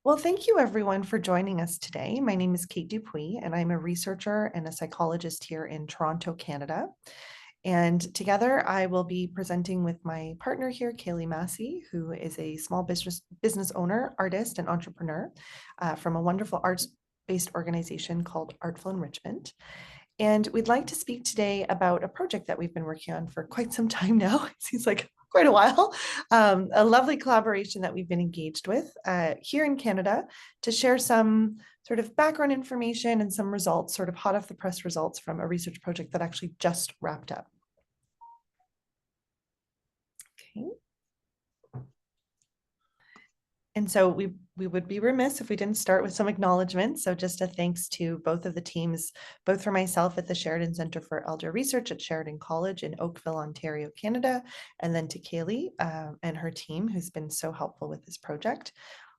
Well, thank you everyone for joining us today. My name is Kate Dupuis, and I'm a researcher and a psychologist here in Toronto, Canada. And together I will be presenting with my partner here, Cailey Massey, who is a small business owner, artist, and entrepreneur from a wonderful arts-based organization called Artfull Enrichment. And we'd like to speak today about a project that we've been working on for quite some time now. It seems like quite a while. A lovely collaboration that we've been engaged with here in Canada to share some sort of background information and some results, sort of hot off the press results from a research project that actually just wrapped up. Okay. And so we would be remiss if we didn't start with some acknowledgements. So just a thanks to both of the teams, both for myself at the Sheridan Centre for Elder Research at Sheridan College in Oakville, Ontario, Canada, and then to Cailey and her team, who's been so helpful with this project.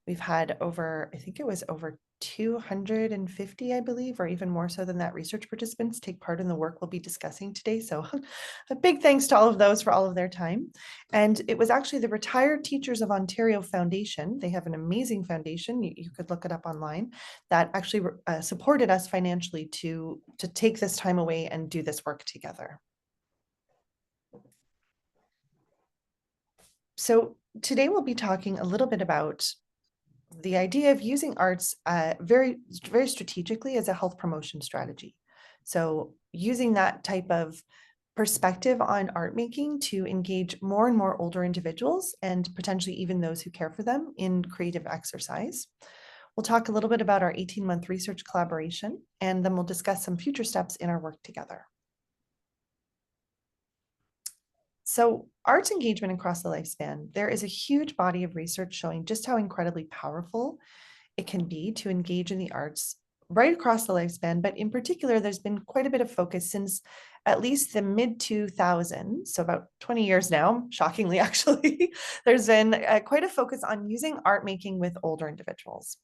We've had over, I think it was over 250, I believe, or even more so than that, research participants take part in the work we'll be discussing today. So a big thanks to all of those for all of their time. And it was actually the Retired Teachers of Ontario Foundation. They have an amazing foundation. You could look it up online that actually supported us financially to take this time away and do this work together. So today we'll be talking a little bit about the idea of using arts very strategically as a health promotion strategy. So using that type of perspective on art making to engage more and more older individuals and potentially even those who care for them in creative exercise. We'll talk a little bit about our 18-month research collaboration, and then we'll discuss some future steps in our work together. So arts engagement across the lifespan, there is a huge body of research showing just how incredibly powerful it can be to engage in the arts right across the lifespan. But in particular, there's been quite a bit of focus since at least the mid 2000s, so about 20 years now, shockingly, actually, there's been quite a focus on using art making with older individuals.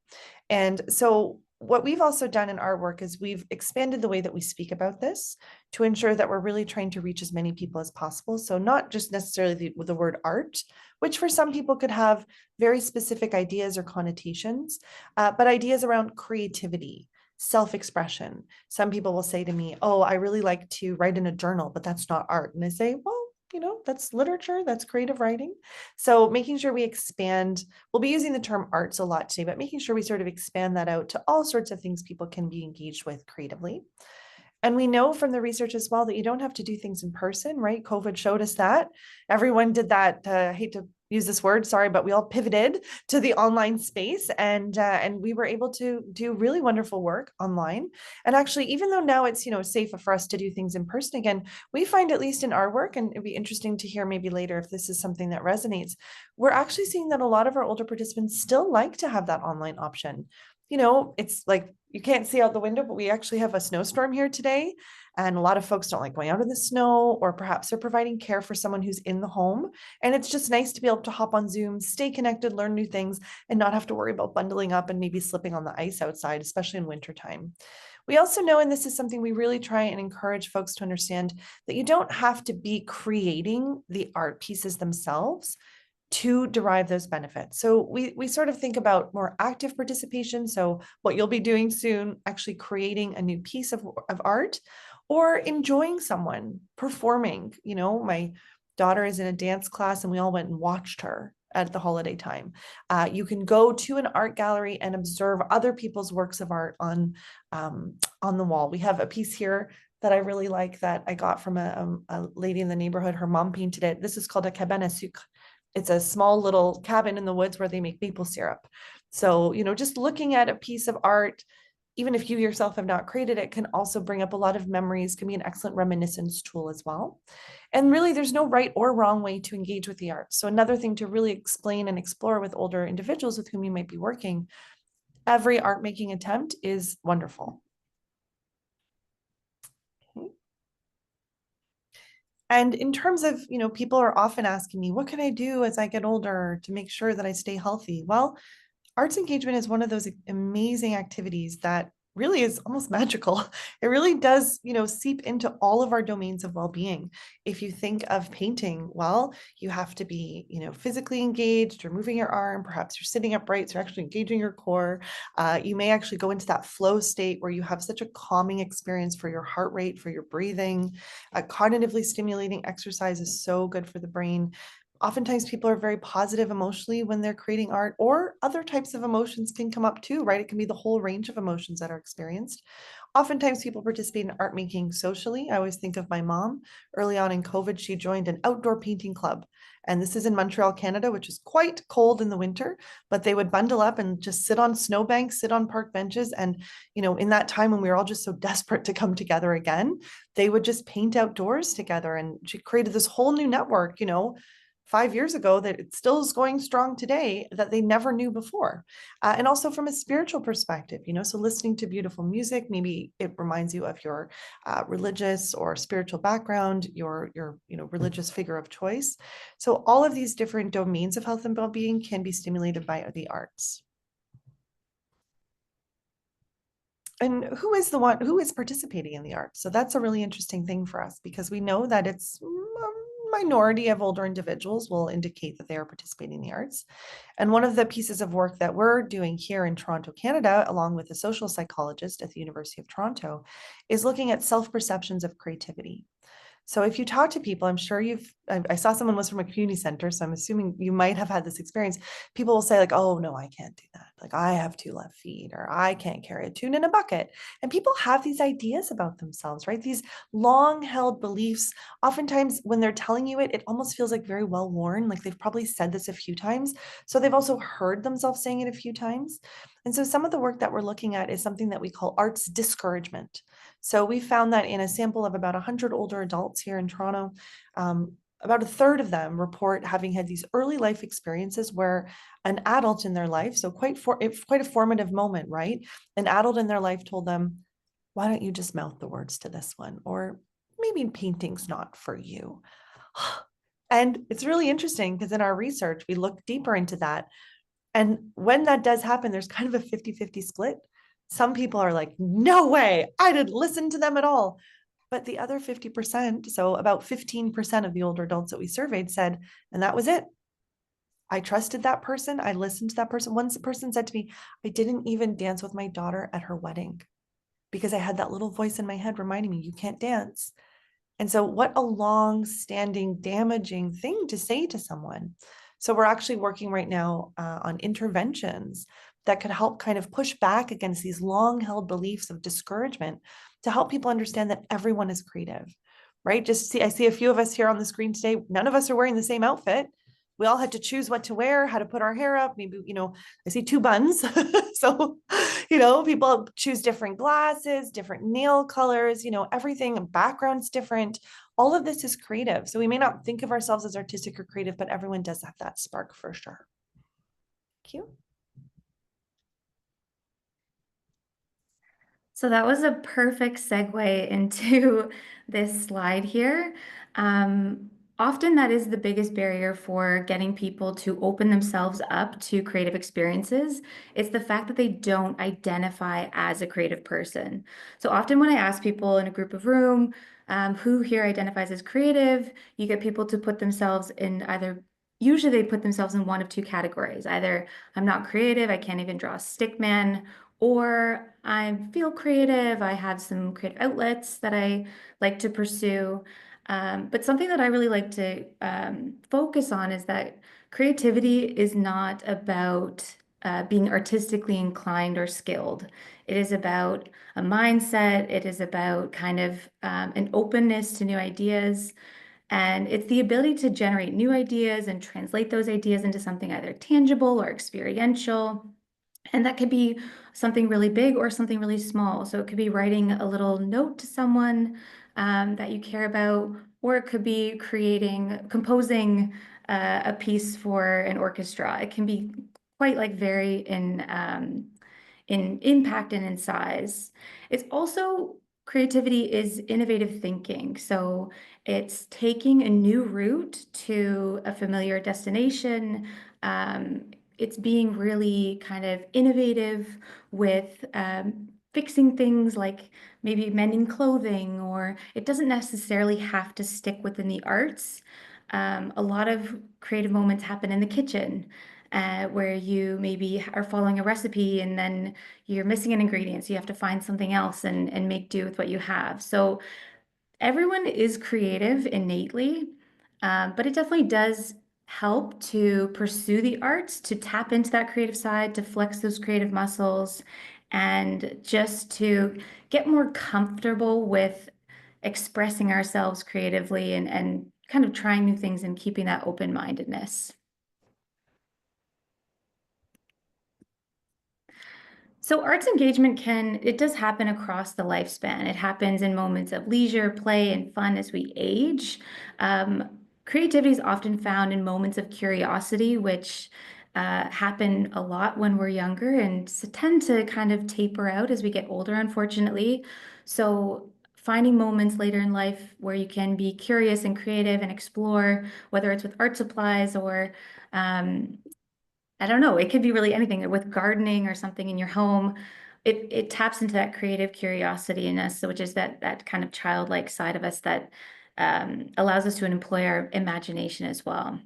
And so what we've also done in our work is we've expanded the way that we speak about this to ensure that we're really trying to reach as many people as possible. So not just necessarily the word art, which for some people could have very specific ideas or connotations, but ideas around creativity, self-expression. Some people will say to me, oh, I really like to write in a journal, but that's not art. And I say, well, that's literature, that's creative writing. So making sure we expand, we'll be using the term arts a lot today, but making sure we sort of expand that out to all sorts of things people can be engaged with creatively. And we know from the research as well that you don't have to do things in person, right? COVID showed us that. Everyone did that. I hate to use this word, sorry, but we all pivoted to the online space, and we were able to do really wonderful work online. And actually, even though now it's safer for us to do things in person again, we find, at least in our work, and it'd be interesting to hear maybe later if this is something that resonates, we're actually seeing that a lot of our older participants still like to have that online option. It's like you can't see out the window, but we actually have a snowstorm here today. And a lot of folks don't like going out in the snow, or perhaps they're providing care for someone who's in the home. And it's just nice to be able to hop on Zoom, stay connected, learn new things, and not have to worry about bundling up and maybe slipping on the ice outside, especially in wintertime. We also know, and this is something we really try and encourage folks to understand, that you don't have to be creating the art pieces themselves to derive those benefits. So we sort of think about more active participation. So what you'll be doing soon, actually creating a new piece of art, or enjoying someone performing. My daughter is in a dance class and we all went and watched her at the holiday time. You can go to an art gallery and observe other people's works of art on the wall. We have a piece here that I really like that I got from a lady in the neighborhood. Her mom painted it. This is called a cabane à sucre. It's a small little cabin in the woods where they make maple syrup. So, just looking at a piece of art, even if you yourself have not created it, can also bring up a lot of memories, can be an excellent reminiscence tool as well. And really, there's no right or wrong way to engage with the arts. So another thing to really explain and explore with older individuals with whom you might be working, every art making attempt is wonderful. Okay. And in terms of, people are often asking me, what can I do as I get older to make sure that I stay healthy? Well, arts engagement is one of those amazing activities that really is almost magical. It really does, seep into all of our domains of well-being. If you think of painting, well, you have to be, physically engaged. You're moving your arm, perhaps you're sitting upright, so you're actually engaging your core. You may actually go into that flow state where you have such a calming experience for your heart rate, for your breathing. Cognitively stimulating exercise is so good for the brain. Oftentimes people are very positive emotionally when they're creating art, or other types of emotions can come up too, right? It can be the whole range of emotions that are experienced. Oftentimes people participate in art making socially. I always think of my mom. Early on in COVID, she joined an outdoor painting club. And this is in Montreal, Canada, which is quite cold in the winter, but they would bundle up and just sit on snowbanks, sit on park benches. And, in that time when we were all just so desperate to come together again, they would just paint outdoors together. And she created this whole new network, 5 years ago, that it still is going strong today, that they never knew before. And also from a spiritual perspective, so listening to beautiful music, maybe it reminds you of your religious or spiritual background, your religious figure of choice. So all of these different domains of health and well-being can be stimulated by the arts. And who is participating in the arts? So that's a really interesting thing for us, because we know that it's a minority of older individuals will indicate that they are participating in the arts. And one of the pieces of work that we're doing here in Toronto, Canada, along with a social psychologist at the University of Toronto, is looking at self-perceptions of creativity. So if you talk to people, I'm sure I saw someone was from a community center, so I'm assuming you might have had this experience. People will say like, oh no, I can't do that. Like I have 2 left feet, or I can't carry a tune in a bucket. And people have these ideas about themselves, right? These long held beliefs. Oftentimes when they're telling you it, it almost feels like very well worn. Like they've probably said this a few times. So they've also heard themselves saying it a few times. And so some of the work that we're looking at is something that we call arts discouragement. So we found that in a sample of about 100 older adults here in Toronto, about a third of them report having had these early life experiences where an adult in their life, so quite a formative moment, right? An adult in their life told them, why don't you just mouth the words to this one? Or maybe painting's not for you. And it's really interesting because in our research, we looked deeper into that. And when that does happen, there's kind of a 50-50 split. Some people are like, no way, I didn't listen to them at all. But the other 50%, so about 15% of the older adults that we surveyed said, and that was it. I trusted that person. I listened to that person. One person said to me, I didn't even dance with my daughter at her wedding because I had that little voice in my head reminding me, you can't dance. And so what a long-standing, damaging thing to say to someone. So we're actually working right now on interventions that could help kind of push back against these long-held beliefs of discouragement, to help people understand that everyone is creative, right? I see a few of us here on the screen today. None of us are wearing the same outfit. We all had to choose what to wear, how to put our hair up. Maybe, I see 2 buns. So, people choose different glasses, different nail colors, everything, background's different. All of this is creative. So we may not think of ourselves as artistic or creative, but everyone does have that spark for sure. Thank you. So that was a perfect segue into this slide here. Often that is the biggest barrier for getting people to open themselves up to creative experiences. It's the fact that they don't identify as a creative person. So often when I ask people in a group of room, who here identifies as creative, you get people to put themselves in usually they put themselves in one of 2 categories. Either I'm not creative, I can't even draw a stick man, or I feel creative, I have some creative outlets that I like to pursue. But something that I really like to focus on is that creativity is not about being artistically inclined or skilled. It is about a mindset. It is about kind of an openness to new ideas. And it's the ability to generate new ideas and translate those ideas into something either tangible or experiential. And that could be something really big or something really small. So it could be writing a little note to someone that you care about, or it could be composing a piece for an orchestra. It can be quite like vary in impact and in size. It's also creativity is innovative thinking. So it's taking a new route to a familiar destination. It's being really kind of innovative with fixing things like maybe mending clothing, or it doesn't necessarily have to stick within the arts. A lot of creative moments happen in the kitchen, where you maybe are following a recipe and then you're missing an ingredient, so you have to find something else and make do with what you have. So everyone is creative innately, but it definitely does help to pursue the arts, to tap into that creative side, to flex those creative muscles, and just to get more comfortable with expressing ourselves creatively and kind of trying new things and keeping that open-mindedness. So arts engagement it does happen across the lifespan. It happens in moments of leisure, play, and fun as we age. Creativity is often found in moments of curiosity, which happen a lot when we're younger and tend to kind of taper out as we get older, unfortunately. So finding moments later in life where you can be curious and creative and explore, whether it's with art supplies or I don't know, it could be really anything with gardening or something in your home. It taps into that creative curiosity in us, which is that kind of childlike side of us that allows us to employ our imagination as well.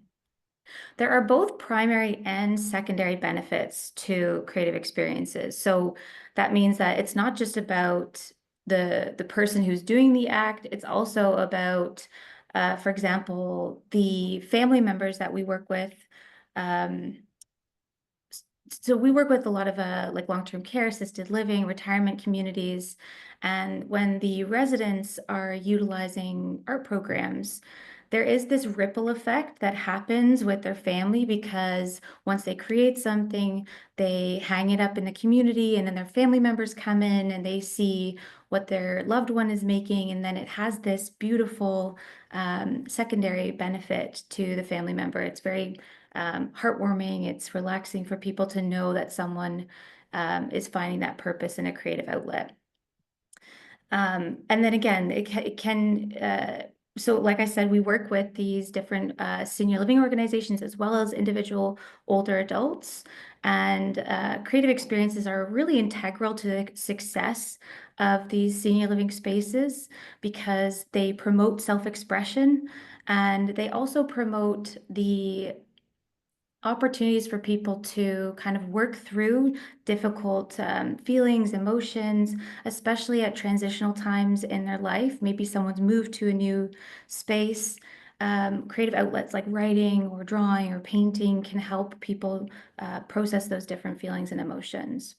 There are both primary and secondary benefits to creative experiences. So that means that it's not just about the person who's doing the act, it's also about, for example, the family members that we work with. Um, so we work with a lot of like long-term care, assisted living, retirement communities. And when the residents are utilizing art programs, there is this ripple effect that happens with their family because once they create something, they hang it up in the community, and then their family members come in and they see what their loved one is making. And then it has this beautiful secondary benefit to the family member. It's very heartwarming. It's relaxing for people to know that someone is finding that purpose in a creative outlet. And then again, it can, so like I said, we work with these different senior living organizations as well as individual older adults. And creative experiences are really integral to the success of these senior living spaces because they promote self-expression and they also promote the opportunities for people to kind of work through difficult feelings, emotions, especially at transitional times in their life. Maybe someone's moved to a new space. Creative outlets like writing or drawing or painting can help people process those different feelings and emotions.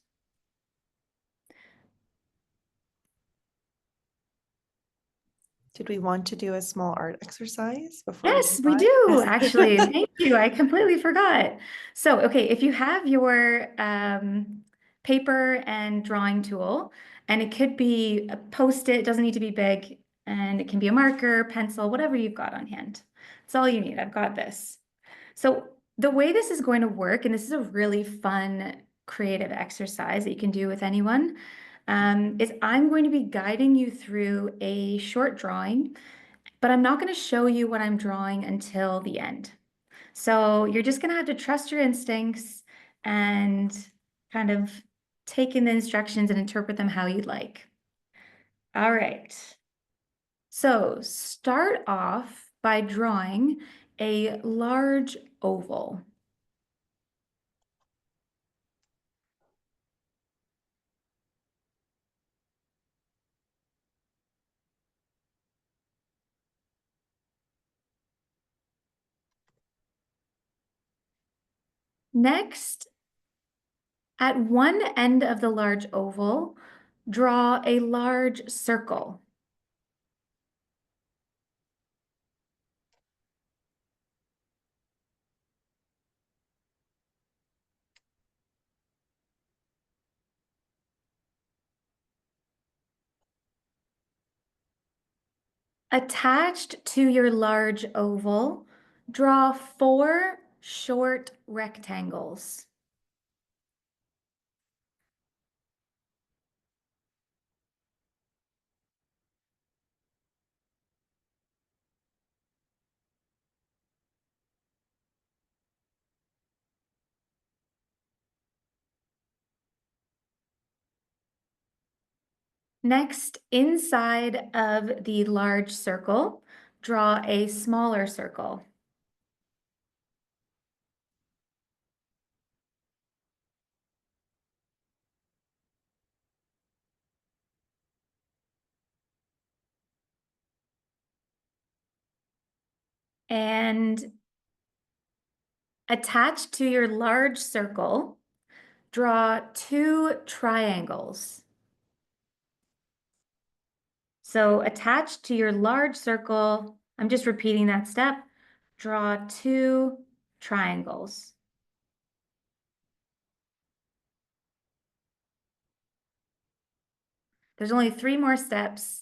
Did we want to do a small art exercise before we Yes, move we on? do Yes. actually. Thank you. I completely forgot. So, okay, if you have your paper and drawing tool, and it could be a post-it, it doesn't need to be big, and it can be a marker, pencil, whatever you've got on hand. That's all you need. I've got this. So, the way this is going to work, and this is a really fun creative exercise that you can do with anyone, is I'm going to be guiding you through a short drawing, but I'm not going to show you what I'm drawing until the end. So you're just going to have to trust your instincts and kind of take in the instructions and interpret them how you'd like. All right. So start off by drawing a large oval. Next, at one end of the large oval, draw a large circle. Attached to your large oval, draw 4 short rectangles. Next, inside of the large circle, draw a smaller circle. And attached to your large circle, draw two triangles. So attached to your large circle, I'm just repeating that step, draw two triangles. There's only 3 more steps.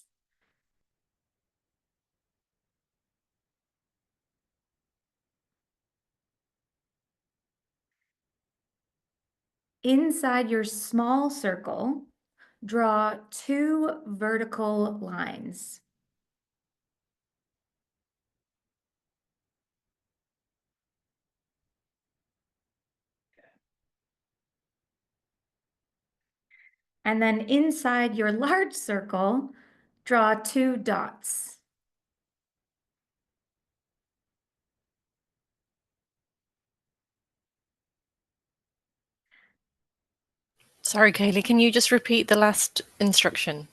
Inside your small circle, draw 2 vertical lines. And then inside your large circle, draw 2 dots. Sorry, Cailey, can you just repeat the last instruction?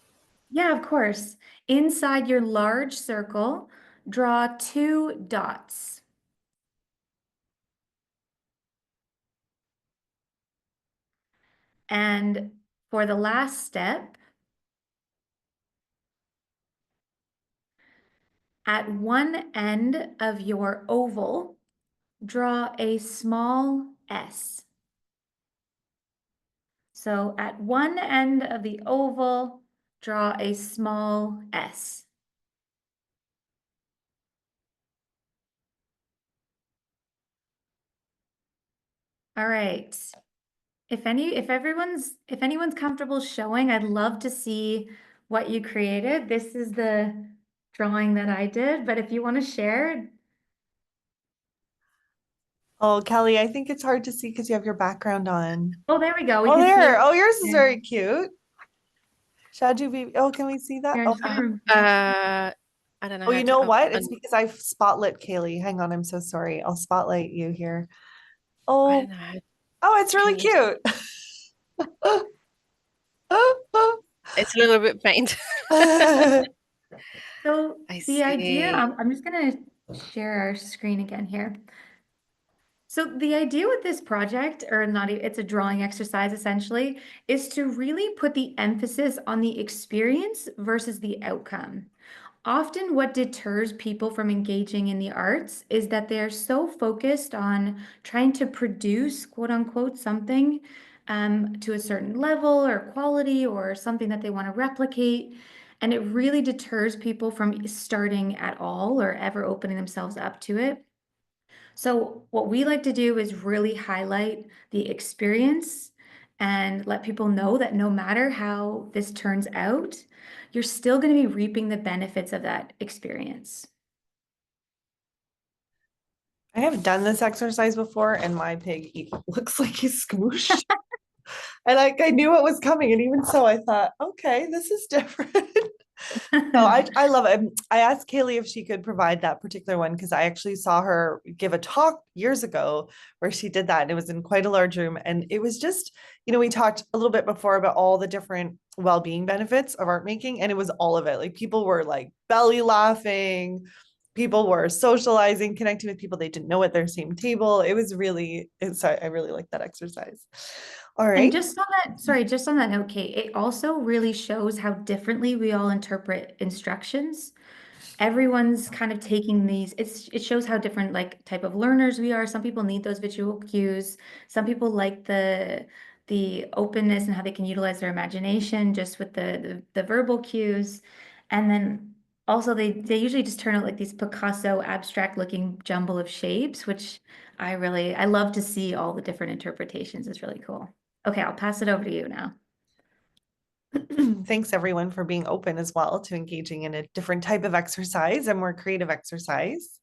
Yeah, of course. Inside your large circle, draw 2 dots. And for the last step, at one end of your oval, draw a small S. So at one end of the oval, draw a small S. All right. If anyone's comfortable showing, I'd love to see what you created. This is the drawing that I did, but if you want to share. Oh, Kelly, I think it's hard to see because you have your background on. Oh, there we go. We Oh, can see there. it. Oh, yours is Yeah. very cute. Shadu be. Oh, can we see that? Here, Oh, I don't know oh, how you to. know Oh, what? It's because I've spotlit Kaylee. Hang on, I'm so sorry. I'll spotlight you here. I Oh, don't know how oh, it's really to. cute. It's a little bit faint. So I the idea, see. I'm just going to share our screen again here. So the idea with this project, or not, it's a drawing exercise essentially, is to really put the emphasis on the experience versus the outcome. Often what deters people from engaging in the arts is that they're so focused on trying to produce, quote unquote, something to a certain level or quality or something that they want to replicate. And it really deters people from starting at all or ever opening themselves up to it. So what we like to do is really highlight the experience and let people know that no matter how this turns out, you're still going to be reaping the benefits of that experience. I have done this exercise before, and my pig looks like he's smooshed. And I knew it was coming, and even so, I thought, okay, this is different. No, I love it. I asked Kaylee if she could provide that particular one because I actually saw her give a talk years ago where she did that. And it was in quite a large room. And it was just, we talked a little bit before about all the different well-being benefits of art making, and it was all of it. Like people were like belly laughing, people were socializing, connecting with people they didn't know at their same table. It was really, I really like that exercise. All And right. just on that, sorry, just on that note, Kate, it also really shows how differently we all interpret instructions. Everyone's kind of taking these, it shows how different like type of learners we are. Some people need those visual cues. Some people like the openness and how they can utilize their imagination just with the verbal cues. And then also they usually just turn out like these Picasso abstract looking jumble of shapes, which I love to see all the different interpretations. It's really cool. Okay, I'll pass it over to you now. Thanks everyone for being open as well to engaging in a different type of exercise, a more creative exercise.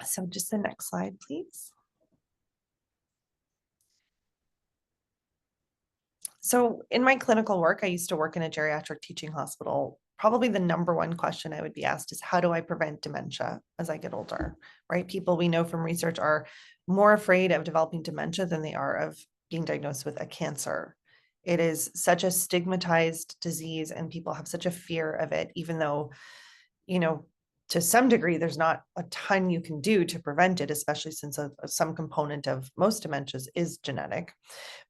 So just the next slide, please. So in my clinical work, I used to work in a geriatric teaching hospital. Probably the number one question I would be asked is, how do I prevent dementia as I get older, right? People we know from research are more afraid of developing dementia than they are of being diagnosed with a cancer. It is such a stigmatized disease and people have such a fear of it, even though, you know, to some degree, there's not a ton you can do to prevent it, especially since some component of most dementias is genetic.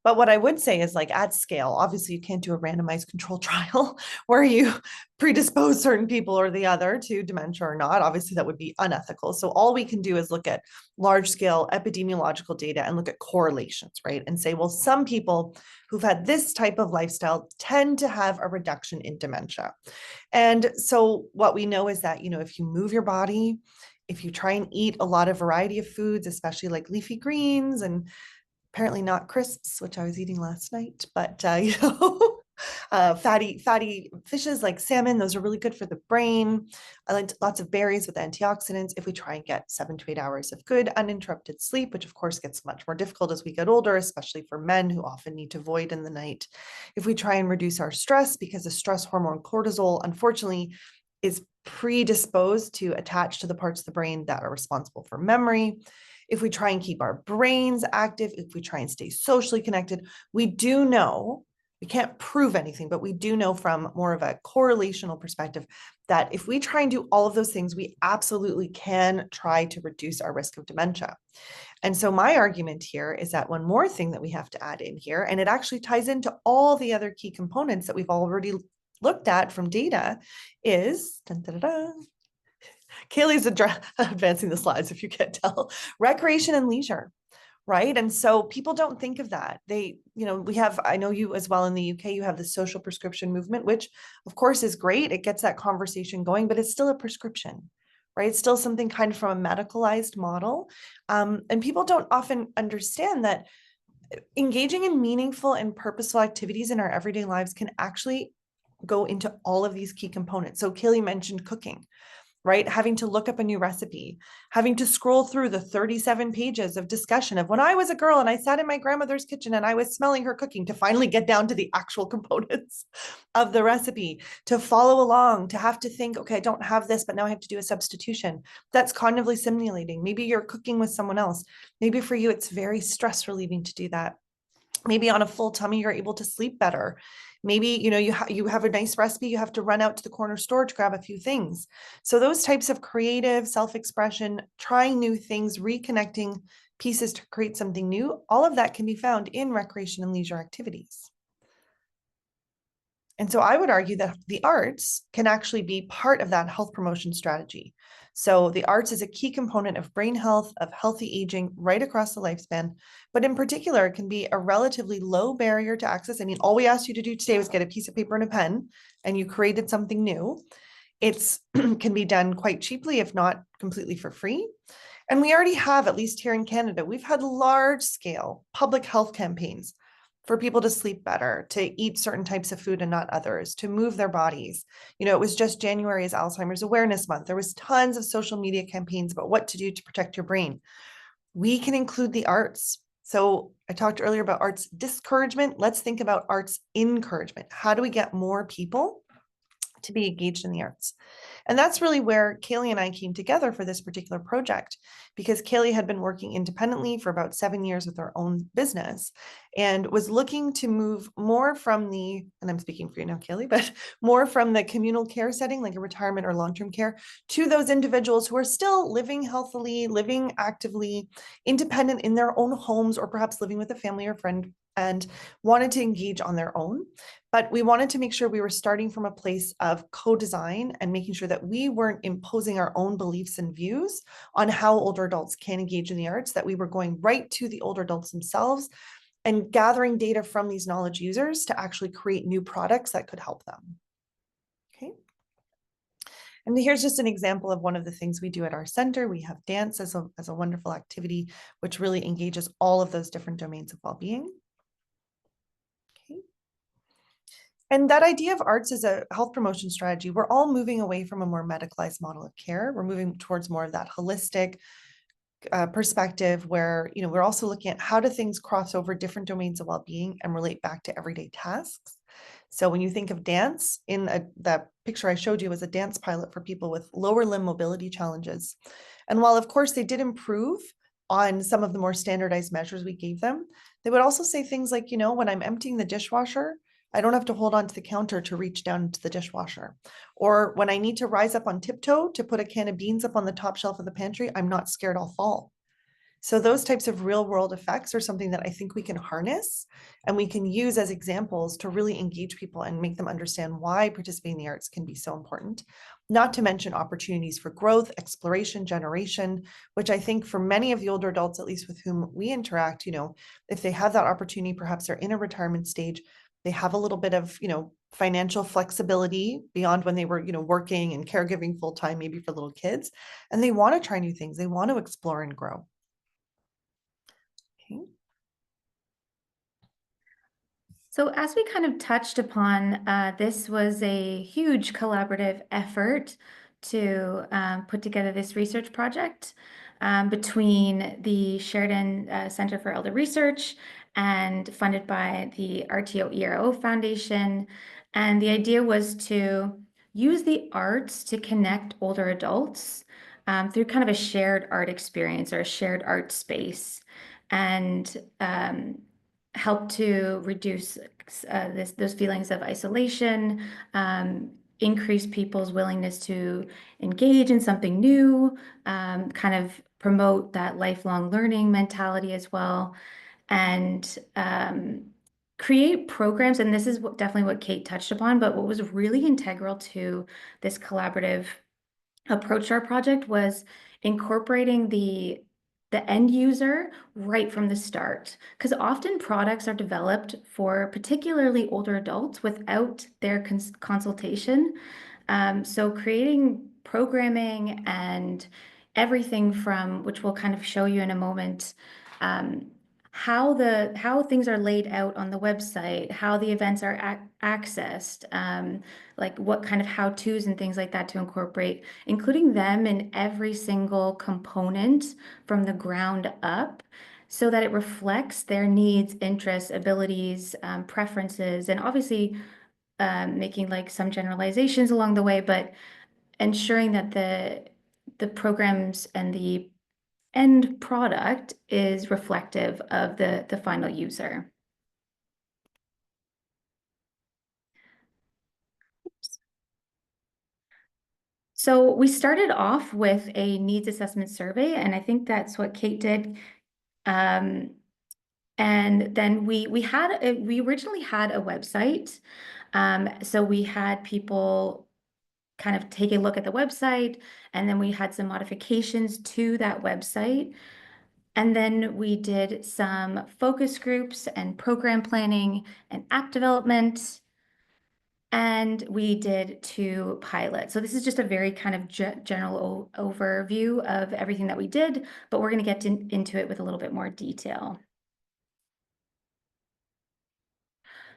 But what I would say is, like, at scale, obviously you can't do a randomized control trial where you predispose certain people or the other to dementia or not. Obviously that would be unethical. So all we can do is look at large scale epidemiological data and look at correlations, right? And say, well, some people who've had this type of lifestyle tend to have a reduction in dementia. And so what we know is that, if you move your body, if you try and eat a lot of variety of foods, especially like leafy greens and apparently not crisps, which I was eating last night, but fatty fishes like salmon, those are really good for the brain. I like lots of berries with antioxidants. If we try and get 7 to 8 hours of good uninterrupted sleep, which of course gets much more difficult as we get older, especially for men who often need to void in the night. If we try and reduce our stress, because the stress hormone cortisol, unfortunately, is predisposed to attach to the parts of the brain that are responsible for memory. If we try and keep our brains active, if we try and stay socially connected, we do know, we can't prove anything, but we do know from more of a correlational perspective that if we try and do all of those things, we absolutely can try to reduce our risk of dementia. And so my argument here is that one more thing that we have to add in here, and it actually ties into all the other key components that we've already looked at from data, is Cailey's advancing the slides, if you can't tell, recreation and leisure, right? And so people don't think of that. We have, I know you as well in the UK, you have the social prescription movement, which of course is great. It gets that conversation going, but it's still a prescription, right? It's still something kind of from a medicalized model. And people don't often understand that engaging in meaningful and purposeful activities in our everyday lives can actually go into all of these key components. So Cailey mentioned cooking, right? Having to look up a new recipe, having to scroll through the 37 pages of discussion of when I was a girl and I sat in my grandmother's kitchen and I was smelling her cooking, to finally get down to the actual components of the recipe, to follow along, to have to think, okay, I don't have this, but now I have to do a substitution. That's cognitively stimulating. Maybe you're cooking with someone else. Maybe for you, it's very stress relieving to do that. Maybe on a full tummy, you're able to sleep better. Maybe, you have a nice recipe, you have to run out to the corner store to grab a few things. So those types of creative self-expression, trying new things, reconnecting pieces to create something new, all of that can be found in recreation and leisure activities. And so I would argue that the arts can actually be part of that health promotion strategy. So the arts is a key component of brain health, of healthy aging right across the lifespan, but in particular, it can be a relatively low barrier to access. I mean, all we asked you to do today was get a piece of paper and a pen, and you created something new. It's can be done quite cheaply, if not completely for free. And we already have, at least here in Canada, we've had large scale public health campaigns for people to sleep better, to eat certain types of food and not others, to move their bodies. It was just January is Alzheimer's Awareness Month. There was tons of social media campaigns about what to do to protect your brain. We can include the arts. So I talked earlier about arts discouragement. Let's think about arts encouragement. How do we get more people to be engaged in the arts? And that's really where Cailey and I came together for this particular project, because Cailey had been working independently for about 7 years with her own business and was looking to move more from and I'm speaking for you now, Cailey, but more from the communal care setting, like a retirement or long-term care, to those individuals who are still living healthily, living actively, independent in their own homes, or perhaps living with a family or friend and wanted to engage on their own. But we wanted to make sure we were starting from a place of co-design and making sure that we weren't imposing our own beliefs and views on how older adults can engage in the arts, that we were going right to the older adults themselves and gathering data from these knowledge users to actually create new products that could help them. Okay. And here's just an example of one of the things we do at our center. We have dance as a wonderful activity, which really engages all of those different domains of well-being. Okay. And that idea of arts as a health promotion strategy, we're all moving away from a more medicalized model of care. We're moving towards more of that holistic, perspective where, we're also looking at how do things cross over different domains of well-being and relate back to everyday tasks. So when you think of dance, that picture I showed you was a dance pilot for people with lower limb mobility challenges. And while of course they did improve on some of the more standardized measures we gave them, they would also say things like, when I'm emptying the dishwasher, I don't have to hold on to the counter to reach down to the dishwasher. Or when I need to rise up on tiptoe to put a can of beans up on the top shelf of the pantry, I'm not scared I'll fall. So those types of real world effects are something that I think we can harness and we can use as examples to really engage people and make them understand why participating in the arts can be so important. Not to mention opportunities for growth, exploration, generation, which I think for many of the older adults, at least with whom we interact, if they have that opportunity, perhaps they're in a retirement stage, they have a little bit of, financial flexibility beyond when they were, working and caregiving full time, maybe for little kids, and they want to try new things. They want to explore and grow. Okay. So as we kind of touched upon, this was a huge collaborative effort to put together this research project between the Sheridan Center for Elder Research and funded by the RTO-ERO Foundation. And the idea was to use the arts to connect older adults through kind of a shared art experience or a shared art space. And help to reduce those feelings of isolation, increase people's willingness to engage in something new, kind of promote that lifelong learning mentality as well, and create programs. And this is definitely what Kate touched upon, but what was really integral to this collaborative approach to our project was incorporating the end user right from the start. Because often products are developed for particularly older adults without their consultation. So creating programming and everything from, which we'll kind of show you in a moment, how things are laid out on the website, how the events are accessed, like what kind of how-tos and things like that to incorporate, including them in every single component from the ground up, so that it reflects their needs, interests, abilities, preferences, and obviously making like some generalizations along the way, but ensuring that the programs and the end product is reflective of the final user. So we started off with a needs assessment survey, and I think that's what Kate did. And then we originally had a website. So we had people kind of take a look at the website, and then we had some modifications to that website. And then we did some focus groups and program planning and app development. And we did 2 pilots. So this is just a very kind of general overview of everything that we did, but we're going to get into it with a little bit more detail.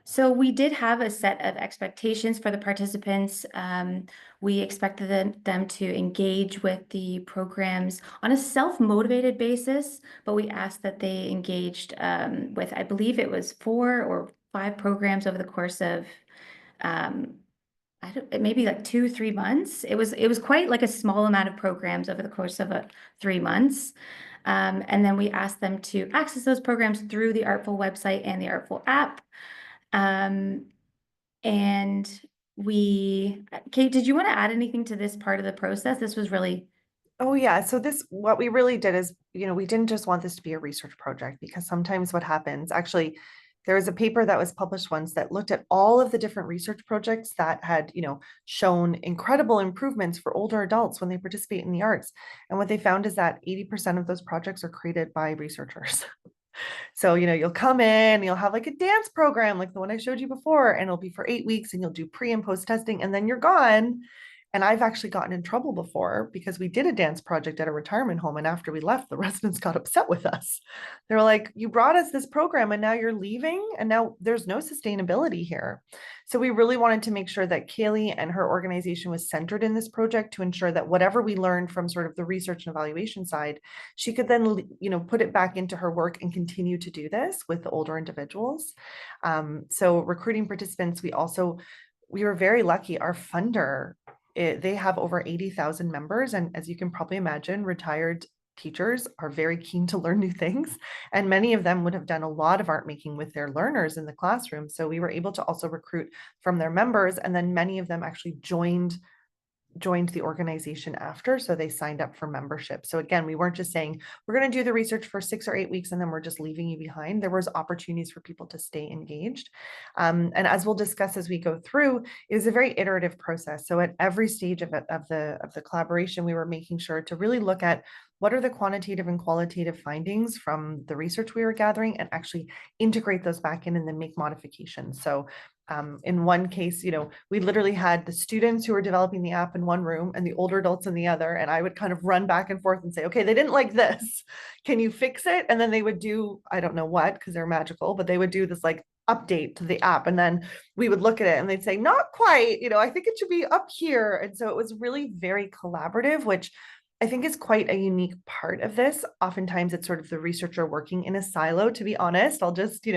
So we did have a set of expectations for the participants. We expected them to engage with the programs on a self-motivated basis, but we asked that they engaged with, I believe it was 4 or 5 programs over the course of maybe like 2-3 months. It was quite like a small amount of programs over the course of 3 months. And then we asked them to access those programs through the Artfull website and the Artfull app. And Kate, did you want to add anything to this part of the process? This was really. Oh yeah. So what we really did is, we didn't just want this to be a research project, because sometimes what happens, actually, there was a paper that was published once that looked at all of the different research projects that had, shown incredible improvements for older adults when they participate in the arts. And what they found is that 80% of those projects are created by researchers. So, you'll come in, you'll have like a dance program like the one I showed you before, and it'll be for 8 weeks, and you'll do pre and post testing, and then you're gone. And I've actually gotten in trouble before because we did a dance project at a retirement home. And after we left, the residents got upset with us. They're like, you brought us this program and now you're leaving. And now there's no sustainability here. So we really wanted to make sure that Cailey and her organization was centered in this project to ensure that whatever we learned from sort of the research and evaluation side, she could then, put it back into her work and continue to do this with the older individuals. So recruiting participants, we were very lucky. Our funder, they have over 80,000 members. And as you can probably imagine, retired teachers are very keen to learn new things. And many of them would have done a lot of art making with their learners in the classroom. So we were able to also recruit from their members. And then many of them actually joined the organization after, so they signed up for membership. So again, we weren't just saying we're going to do the research for 6 or 8 weeks and then we're just leaving you behind. There was opportunities for people to stay engaged, and as we'll discuss as we go through, it was a very iterative process. So at every stage of the collaboration, we were making sure to really look at what are the quantitative and qualitative findings from the research we were gathering and actually integrate those back in and then make modifications. So in one case, we literally had the students who were developing the app in one room and the older adults in the other. And I would kind of run back and forth and say, okay, they didn't like this. Can you fix it? And then they would do, I don't know what, because they're magical, but they would do this like update to the app. And then we would look at it and they'd say, not quite, I think it should be up here. And so it was really very collaborative, which I think is quite a unique part of this. Oftentimes it's sort of the researcher working in a silo, to be honest. I'll just,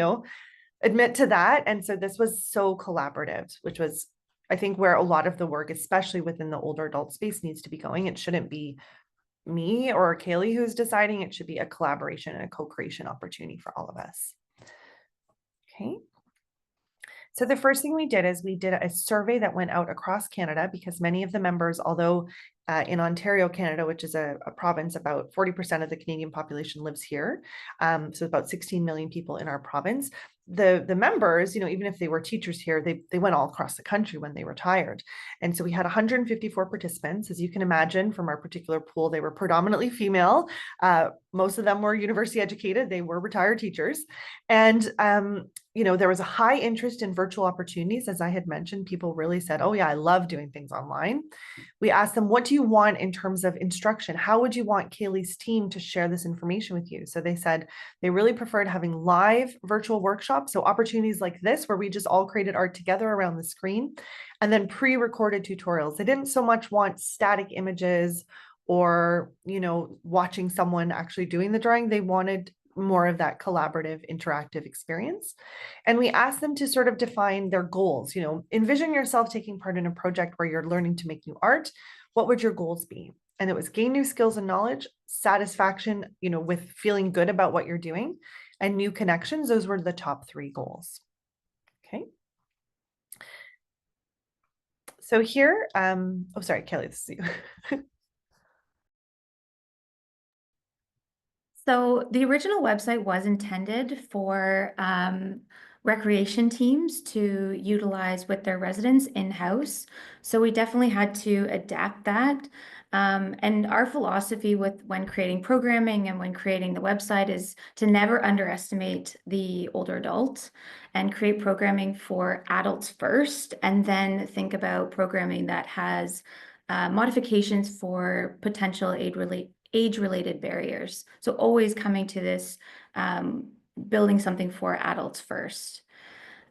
admit to that. And so this was so collaborative, which was, I think, where a lot of the work, especially within the older adult space, needs to be going. It shouldn't be me or Cailey who's deciding. It should be a collaboration and a co-creation opportunity for all of us. Okay. So the first thing we did is we did a survey that went out across Canada because many of the members, although in Ontario, Canada, which is a province, about 40% of the Canadian population lives here. So about 16 million people in our province. The members, even if they were teachers here, they went all across the country when they retired. And so we had 154 participants. As you can imagine from our particular pool, they were predominantly female. Most of them were university educated. They were retired teachers. And there was a high interest in virtual opportunities. As I had mentioned, people really said, oh yeah, I love doing things online. We asked them, what do you want in terms of instruction? How would you want Cailey's team to share this information with you? So they said they really preferred having live virtual workshops. So opportunities like this, where we just all created art together around the screen, and then pre-recorded tutorials. They didn't so much want static images or, watching someone actually doing the drawing. They wanted more of that collaborative, interactive experience. And we asked them to sort of define their goals. Envision yourself taking part in a project where you're learning to make new art. What would your goals be? And it was gain new skills and knowledge, satisfaction, with feeling good about what you're doing, and new connections. Those were the top 3 goals. Okay. So here, oh, sorry, Cailey, this is you. So the original website was intended for recreation teams to utilize with their residents in-house. So we definitely had to adapt that. And our philosophy when creating programming and when creating the website is to never underestimate the older adult and create programming for adults first, and then think about programming that has modifications for potential age-related barriers. So always coming to this, building something for adults first.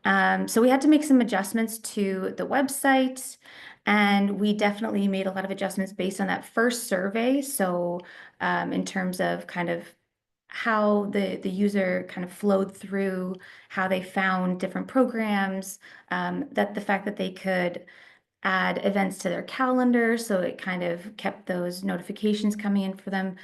So we had to make some adjustments to the website, and we definitely made a lot of adjustments based on that first survey. So in terms of kind of how the user kind of flowed through, how they found different programs, that the fact that they could add events to their calendar, so it kind of kept those notifications coming in for them.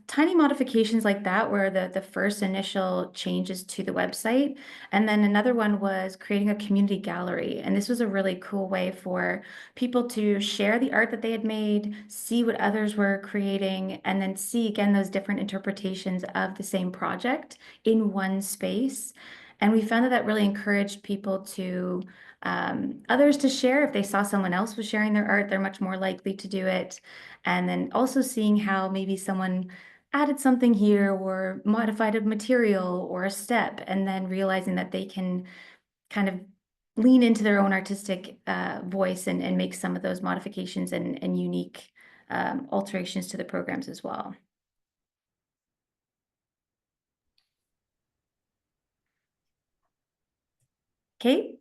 Tiny modifications like that were the first initial changes to the website. And then another one was creating a community gallery. And this was a really cool way for people to share the art that they had made, see what others were creating, and then see again those different interpretations of the same project in one space. And we found that really encouraged people to others to share. If they saw someone else was sharing their art, they're much more likely to do it. And then also seeing how maybe someone added something here or modified a material or a step, and then realizing that they can kind of lean into their own artistic voice and make some of those modifications and unique alterations to the programs as well. Kate?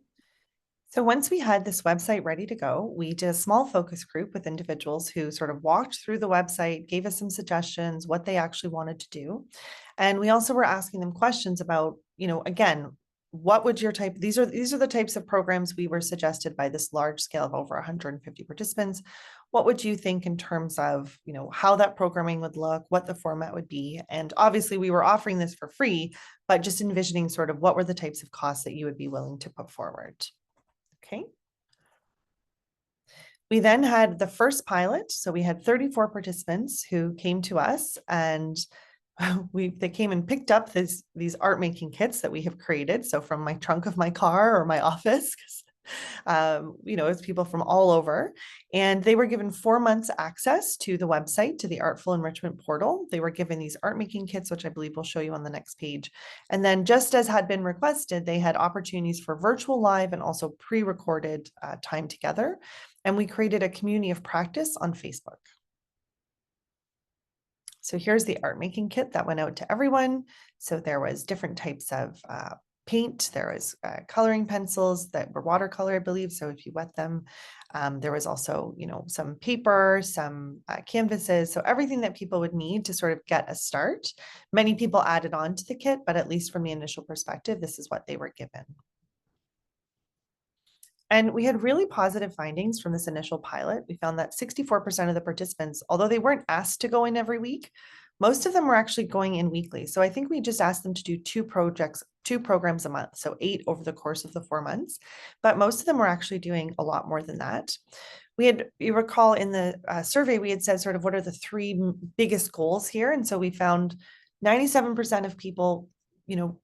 So once we had this website ready to go, we did a small focus group with individuals who sort of walked through the website, gave us some suggestions, what they actually wanted to do. And we also were asking them questions about, again, what would your type, these are the types of programs we were suggested by this large scale of over 150 participants. What would you think in terms of, how that programming would look, what the format would be? And obviously we were offering this for free, but just envisioning sort of what were the types of costs that you would be willing to put forward. Okay. We then had the first pilot. So we had 34 participants who came to us, and they came and picked up these art making kits that we have created. So from my trunk of my car or my office, it's people from all over. And they were given 4 months access to the website, to the Artfull Enrichment portal. They were given these art making kits, which I believe we'll show you on the next page. And then just as had been requested, they had opportunities for virtual live and also pre-recorded time together. And we created a community of practice on Facebook. So here's the art making kit that went out to everyone. So there was different types of paint. There was coloring pencils that were watercolor, I believe. So if you wet them, there was also, some paper, some canvases. So everything that people would need to sort of get a start. Many people added on to the kit, but at least from the initial perspective, this is what they were given. And we had really positive findings from this initial pilot. We found that 64% of the participants, although they weren't asked to go in every week, most of them were actually going in weekly. So I think we just asked them to do 2 programs a month, so 8 over the course of the 4 months. But most of them were actually doing a lot more than that. You recall in the survey, we had said sort of what are the 3 biggest goals here. And so we found 97% of people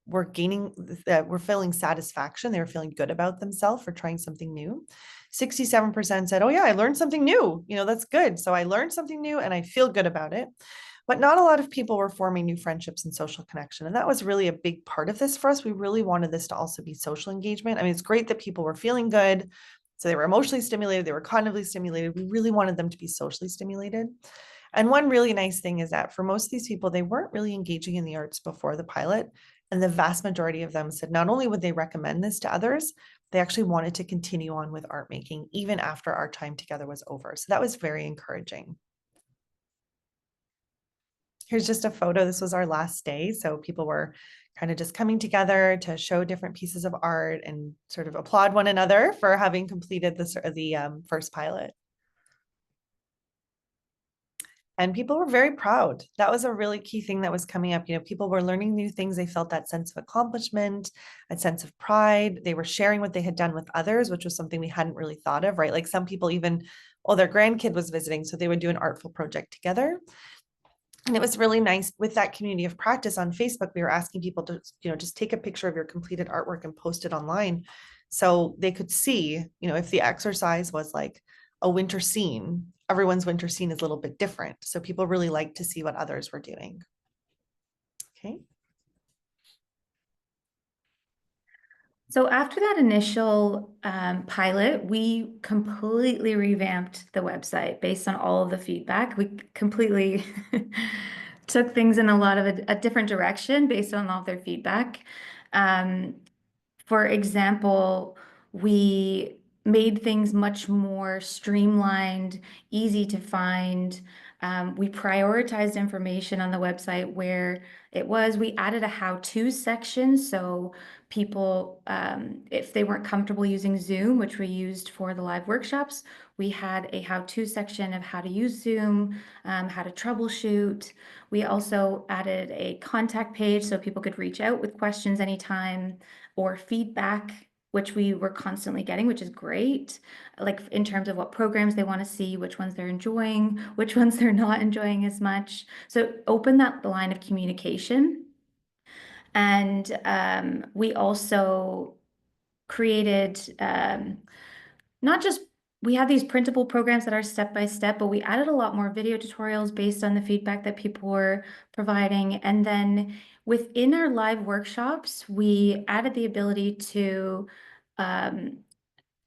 were feeling satisfaction. They were feeling good about themselves for trying something new. 67% said, oh yeah, I learned something new. That's good. So I learned something new and I feel good about it. But not a lot of people were forming new friendships and social connection. And that was really a big part of this for us. We really wanted this to also be social engagement. I mean, it's great that people were feeling good. So they were emotionally stimulated. They were cognitively stimulated. We really wanted them to be socially stimulated. And one really nice thing is that for most of these people, they weren't really engaging in the arts before the pilot. And the vast majority of them said not only would they recommend this to others, they actually wanted to continue on with art making even after our time together was over. So that was very encouraging. Here's just a photo. This was our last day. So people were kind of just coming together to show different pieces of art and sort of applaud one another for having completed the first pilot. And people were very proud. That was a really key thing that was coming up. People were learning new things. They felt that sense of accomplishment, a sense of pride. They were sharing what they had done with others, which was something we hadn't really thought of, right? Like some people even, their grandkid was visiting, so they would do an artful project together. And it was really nice with that community of practice on Facebook. We were asking people to, just take a picture of your completed artwork and post it online. So they could see, if the exercise was like a winter scene, everyone's winter scene is a little bit different. So people really like to see what others were doing. Okay. So after that initial pilot, we completely revamped the website based on all of the feedback. We completely took things in a lot of a different direction based on all of their feedback. For example, we made things much more streamlined, easy to find. We prioritized information on the website where we added a how-to section. So people, if they weren't comfortable using Zoom, which we used for the live workshops, we had a how-to section of how to use Zoom, how to troubleshoot. We also added a contact page so people could reach out with questions anytime or feedback, which we were constantly getting, which is great. Like in terms of what programs they want to see, which ones they're enjoying, which ones they're not enjoying as much. So open that line of communication. And we also created not just we have these printable programs that are step-by-step, but we added a lot more video tutorials based on the feedback that people were providing. And then within our live workshops, we added the ability to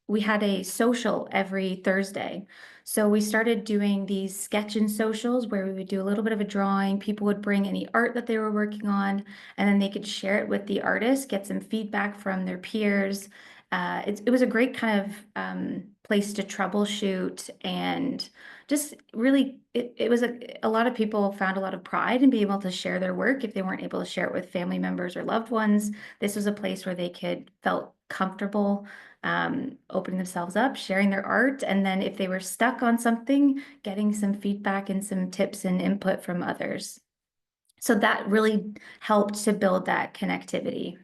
we had a social every Thursday. So we started doing these sketch and socials where we would do a little bit of a drawing. People would bring any art that they were working on, and then they could share it with the artist, get some feedback from their peers. It was a great kind of place to troubleshoot, and just really, it was a lot of people found a lot of pride in being able to share their work if they weren't able to share it with family members or loved ones. This was a place where they could felt comfortable opening themselves up, sharing their art, and then if they were stuck on something, getting some feedback and some tips and input from others. So that really helped to build that connectivity.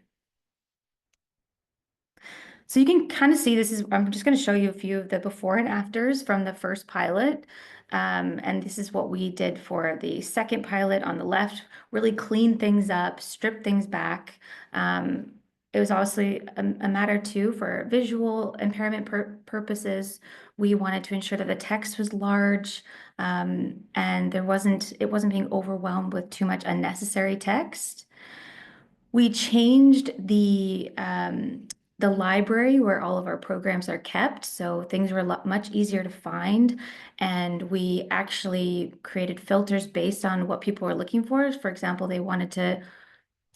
So you can kind of see I'm just going to show you a few of the before and afters from the first pilot. And this is what we did for the second pilot on the left, really clean things up, strip things back. It was obviously a matter too for visual impairment purposes. We wanted to ensure that the text was large, and it wasn't being overwhelmed with too much unnecessary text. We changed the library where all of our programs are kept, so things were much easier to find. And we actually created filters based on what people were looking for. For example, they wanted to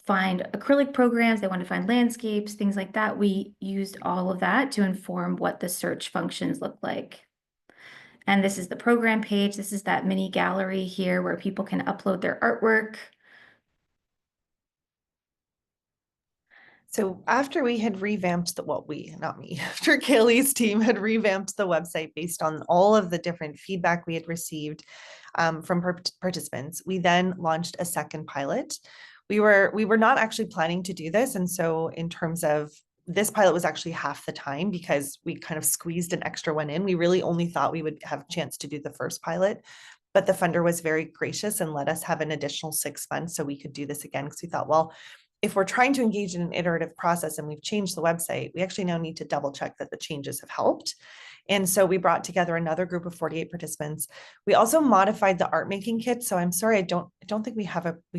find acrylic programs, they wanted to find landscapes, things like that. We used all of that to inform what the search functions look like. And this is the program page. This is that mini gallery here where people can upload their artwork. So after we had revamped not me, after Cailey's team had revamped the website based on all of the different feedback we had received from participants, we then launched a second pilot. We were not actually planning to do this. And so in terms of this pilot was actually half the time because we kind of squeezed an extra one in. We really only thought we would have a chance to do the first pilot, but the funder was very gracious and let us have an additional 6 months so we could do this again, because we thought, well, if we're trying to engage in an iterative process and we've changed the website, we actually now need to double check that the changes have helped. And so we brought together another group of 48 participants. We also modified the art making kit. So I'm sorry, I don't think we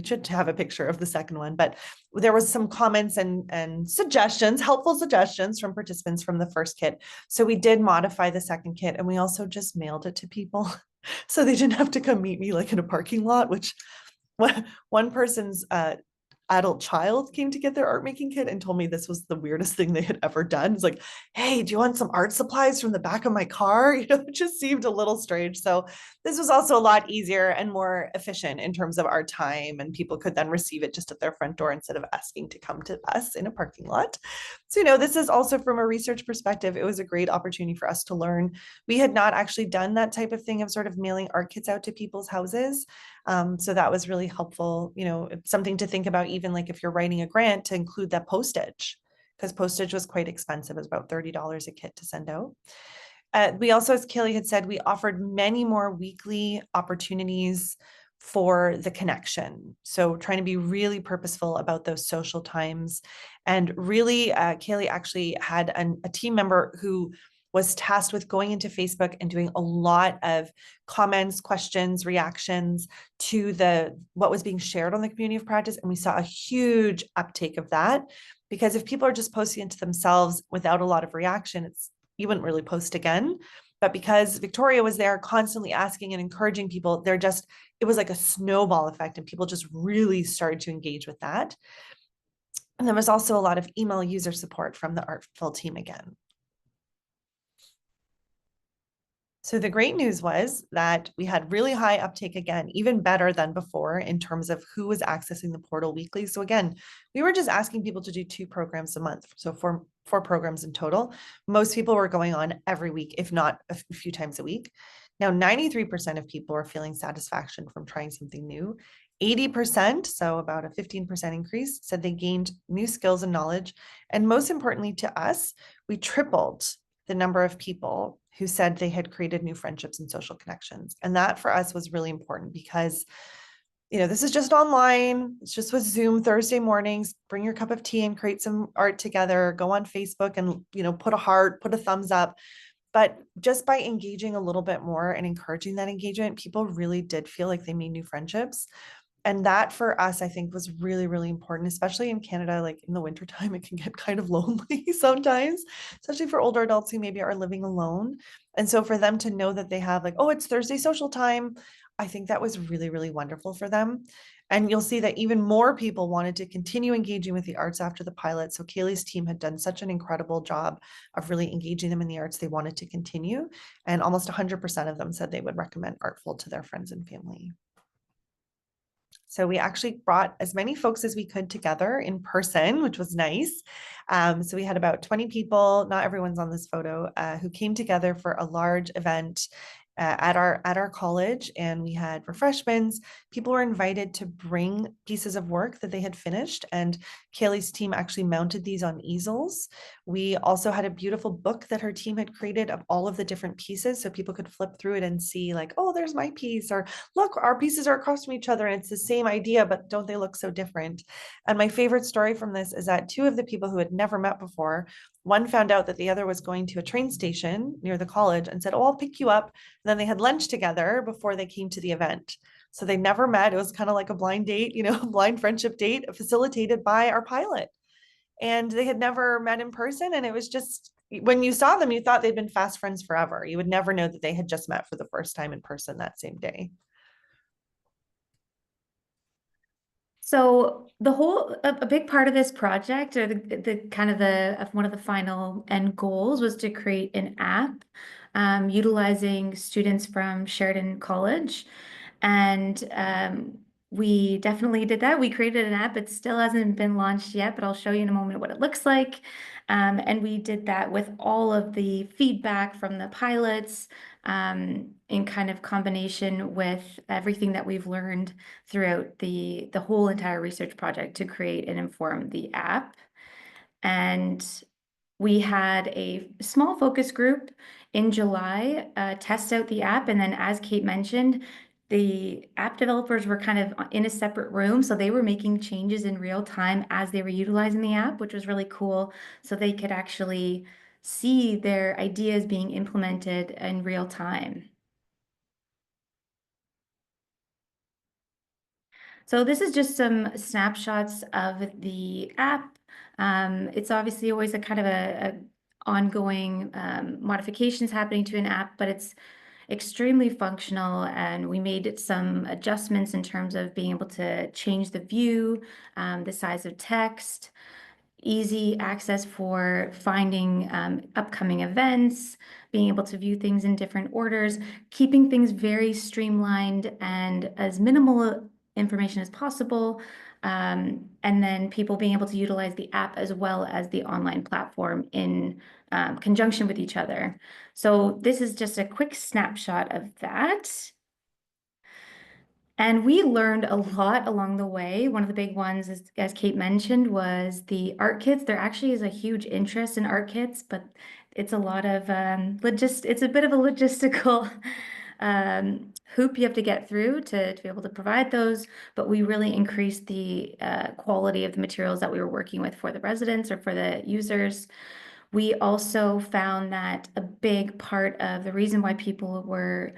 should have a picture of the second one, but there was some comments and suggestions, helpful suggestions from participants from the first kit. So we did modify the second kit, and we also just mailed it to people. So they didn't have to come meet me like in a parking lot, which one person's adult child came to get their art making kit and told me this was the weirdest thing they had ever done. It's like, hey, do you want some art supplies from the back of my car? It just seemed a little strange. So this was also a lot easier and more efficient in terms of our time, and people could then receive it just at their front door instead of asking to come to us in a parking lot. So, this is also from a research perspective, it was a great opportunity for us to learn. We had not actually done that type of thing of sort of mailing art kits out to people's houses. So that was really helpful, something to think about, even like if you're writing a grant, to include that postage, because postage was quite expensive. It was about $30 a kit to send out. We also, as Cailey had said, we offered many more weekly opportunities for the connection. So trying to be really purposeful about those social times. And really, Cailey actually had a team member who was tasked with going into Facebook and doing a lot of comments, questions, reactions to what was being shared on the community of practice. And we saw a huge uptake of that, because if people are just posting it to themselves without a lot of reaction, you wouldn't really post again. But because Victoria was there constantly asking and encouraging people, it was like a snowball effect, and people just really started to engage with that. And there was also a lot of email user support from the Artfull team again. So the great news was that we had really high uptake again, even better than before in terms of who was accessing the portal weekly. So again, we were just asking people to do 2 programs a month. So four programs in total. Most people were going on every week, if not a few times a week. Now, 93% of people are feeling satisfaction from trying something new. 80%, so about a 15% increase, said they gained new skills and knowledge. And most importantly to us, we tripled the number of people who said they had created new friendships and social connections. And that for us was really important, because this is just online. It's just with Zoom Thursday mornings. Bring your cup of tea and create some art together. Go on Facebook and, put a heart, put a thumbs up. But just by engaging a little bit more and encouraging that engagement, people really did feel like they made new friendships. And that for us, I think, was really, really important, especially in Canada. Like in the wintertime, it can get kind of lonely sometimes, especially for older adults who maybe are living alone. And so for them to know that they have like, oh, it's Thursday social time, I think that was really, really wonderful for them. And you'll see that even more people wanted to continue engaging with the arts after the pilot. So Cailey's team had done such an incredible job of really engaging them in the arts. They wanted to continue. And almost 100% of them said they would recommend Artfull to their friends and family. So we actually brought as many folks as we could together in person, which was nice. So we had about 20 people, not everyone's on this photo, who came together for a large event at our college, and we had refreshments. People were invited to bring pieces of work that they had finished, and Cailey's team actually mounted these on easels. We also had a beautiful book that her team had created of all of the different pieces, so people could flip through it and see like, oh, there's my piece, or look, our pieces are across from each other and it's the same idea, but don't they look so different? And my favorite story from this is that two of the people who had never met before, one found out that the other was going to a train station near the college and said, oh, I'll pick you up. And then they had lunch together before they came to the event. So they never met. It was kind of like a blind date, blind friendship date facilitated by our pilot. And they had never met in person. And it was just, when you saw them, you thought they'd been fast friends forever. You would never know that they had just met for the first time in person that same day. So a big part of this project, or the kind of one of the final end goals, was to create an app utilizing students from Sheridan College. And we definitely did that. We created an app. It still hasn't been launched yet, but I'll show you in a moment what it looks like. And we did that with all of the feedback from the pilots, in kind of combination with everything that we've learned throughout the whole entire research project to create and inform the app. And we had a small focus group in July test out the app. And then, as Kate mentioned, the app developers were kind of in a separate room. So they were making changes in real time as they were utilizing the app, which was really cool. So they could actually see their ideas being implemented in real time. So this is just some snapshots of the app. It's obviously always a kind of a ongoing modifications happening to an app, but it's extremely functional, and we made some adjustments in terms of being able to change the view, the size of text, easy access for finding upcoming events, being able to view things in different orders, keeping things very streamlined and as minimal information as possible. And then people being able to utilize the app as well as the online platform in conjunction with each other. So this is just a quick snapshot of that. And we learned a lot along the way. One of the big ones, as Kate mentioned, was the art kits. There actually is a huge interest in art kits, but it's a lot of it's a bit of a logistical hoop you have to get through to be able to provide those. But we really increased the quality of the materials that we were working with for the residents or for the users. We also found that a big part of the reason why people were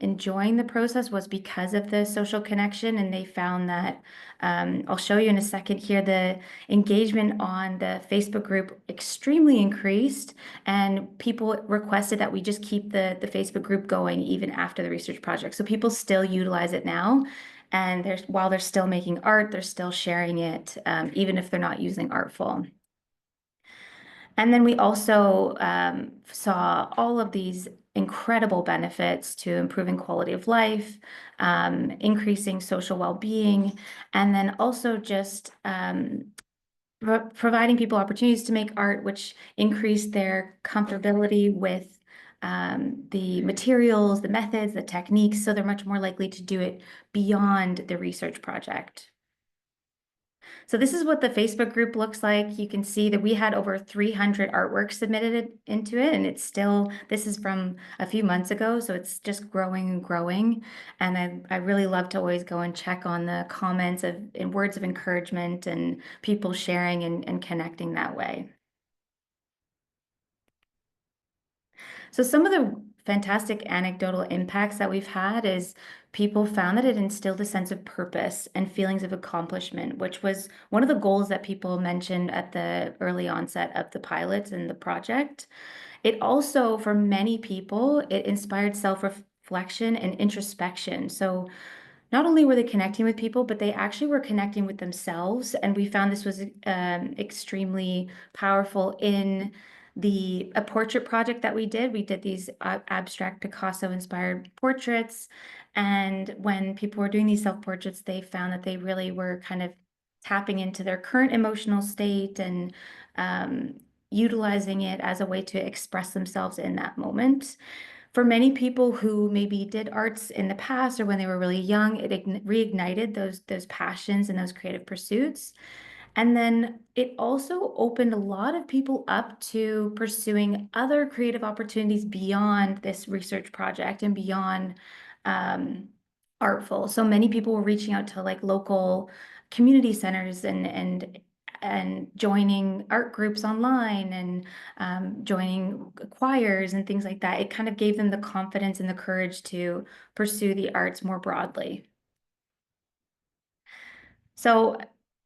enjoying the process was because of the social connection, and they found that I'll show you in a second here, the engagement on the Facebook group extremely increased, and people requested that we just keep the Facebook group going even after the research project. So people still utilize it now, and while they're still making art, they're still sharing it, even if they're not using Artfull. And then we also saw all of these incredible benefits to improving quality of life, increasing social well-being, and then also just providing people opportunities to make art, which increased their comfortability with the materials, the methods, the techniques, so they're much more likely to do it beyond the research project. So this is what the Facebook group looks like. You can see that we had over 300 artworks submitted into it, and this is from a few months ago, so it's just growing and growing. And I really love to always go and check on the comments and words of encouragement and people sharing and connecting that way. So some of the fantastic anecdotal impacts that we've had is people found that it instilled a sense of purpose and feelings of accomplishment, which was one of the goals that people mentioned at the early onset of the pilots and the project. It also, for many people, it inspired self-reflection and introspection. So not only were they connecting with people, but they actually were connecting with themselves. And we found this was extremely powerful in a portrait project that we did. We did these abstract Picasso-inspired portraits. And when people were doing these self-portraits, they found that they really were kind of tapping into their current emotional state and utilizing it as a way to express themselves in that moment. For many people who maybe did arts in the past or when they were really young, it reignited those passions and those creative pursuits. And then it also opened a lot of people up to pursuing other creative opportunities beyond this research project and beyond Artfull. So many people were reaching out to like local community centers and joining art groups online and joining choirs and things like that. It kind of gave them the confidence and the courage to pursue the arts more broadly. So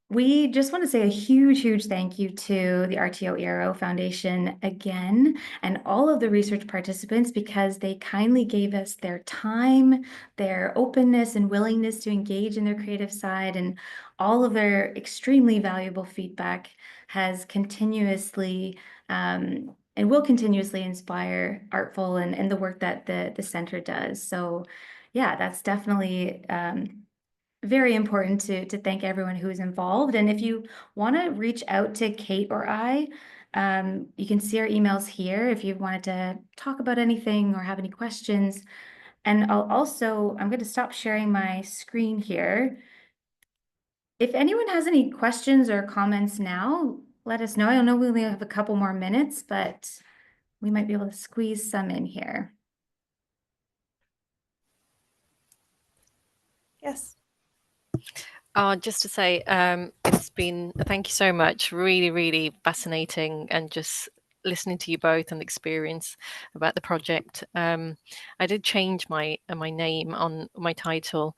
we just want to say a huge, huge thank you to the RTO Aero Foundation again, and all of the research participants, because they kindly gave us their time, their openness and willingness to engage in their creative side, and all of their extremely valuable feedback has continuously and will continuously inspire Artfull and the work that the center does. So yeah, that's definitely very important to thank everyone who is involved. And if you want to reach out to Kate or I, you can see our emails here if you wanted to talk about anything or have any questions. And I'm going to stop sharing my screen here. If anyone has any questions or comments now, let us know. I know we only have a couple more minutes, but we might be able to squeeze some in here. Yes. Just to say, it's been, thank you so much. Really, really fascinating, and just listening to you both and the experience about the project. I did change my name on my title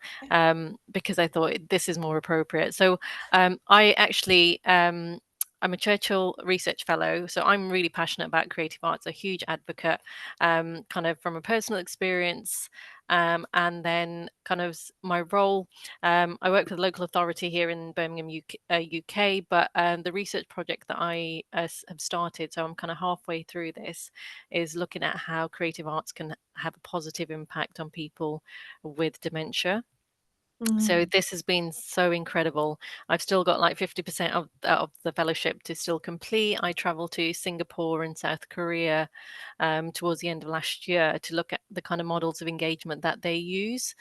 because I thought this is more appropriate. So I actually I'm a Churchill Research Fellow, so I'm really passionate about creative arts, a huge advocate, kind of from a personal experience. And then kind of my role, I work for the local authority here in Birmingham, UK, but the research project that I have started, so I'm kind of halfway through this, is looking at how creative arts can have a positive impact on people with dementia. So this has been so incredible. I've still got like 50% of the fellowship to still complete. I traveled to Singapore and South Korea towards the end of last year to look at the kind of models of engagement that they use.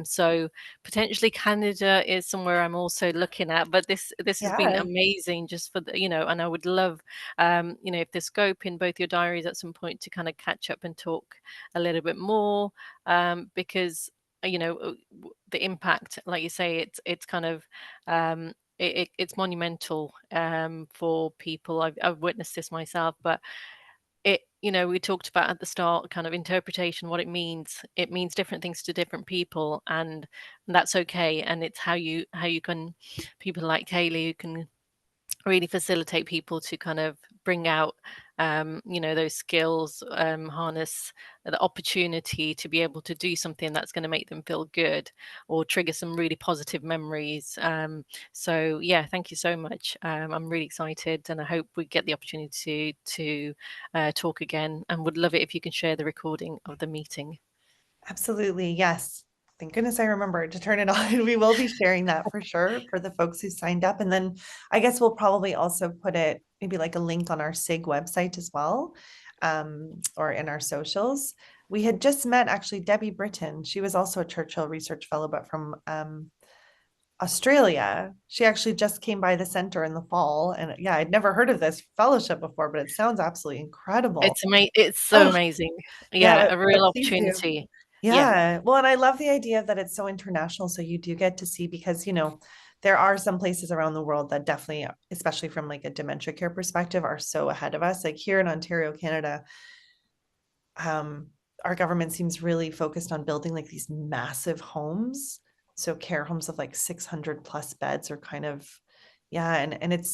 So potentially Canada is somewhere I'm also looking at, but this has been Yeah. amazing just for the, and I would love, if there's scope in both your diaries at some point to kind of catch up and talk a little bit more, because the impact, like you say, it's kind of it's monumental for people. I've witnessed this myself, but we talked about at the start kind of interpretation, what it means different things to different people, and that's okay. And it's how you can, people like Cailey, who can really facilitate people to kind of bring out those skills, harness the opportunity to be able to do something that's going to make them feel good or trigger some really positive memories. So yeah, thank you so much. I'm really excited, and I hope we get the opportunity to talk again, and would love it if you can share the recording of the meeting. Absolutely. Yes. Thank goodness I remembered to turn it on. We will be sharing that for sure for the folks who signed up. And then I guess we'll probably also put it maybe like a link on our SIG website as well, or in our socials. We had just met actually Debbie Britton. She was also a Churchill Research Fellow, but from Australia. She actually just came by the center in the fall. And yeah, I'd never heard of this fellowship before, but it sounds absolutely incredible. It's so Oh, amazing. yeah, Yeah, a real but please do. opportunity. Yeah. Yeah. Well, and I love the idea that it's so international. So you do get to see, because, there are some places around the world that definitely, especially from like a dementia care perspective, are so ahead of us. Like here in Ontario, Canada, our government seems really focused on building like these massive homes. So care homes of like 600 plus beds are kind of, yeah, and it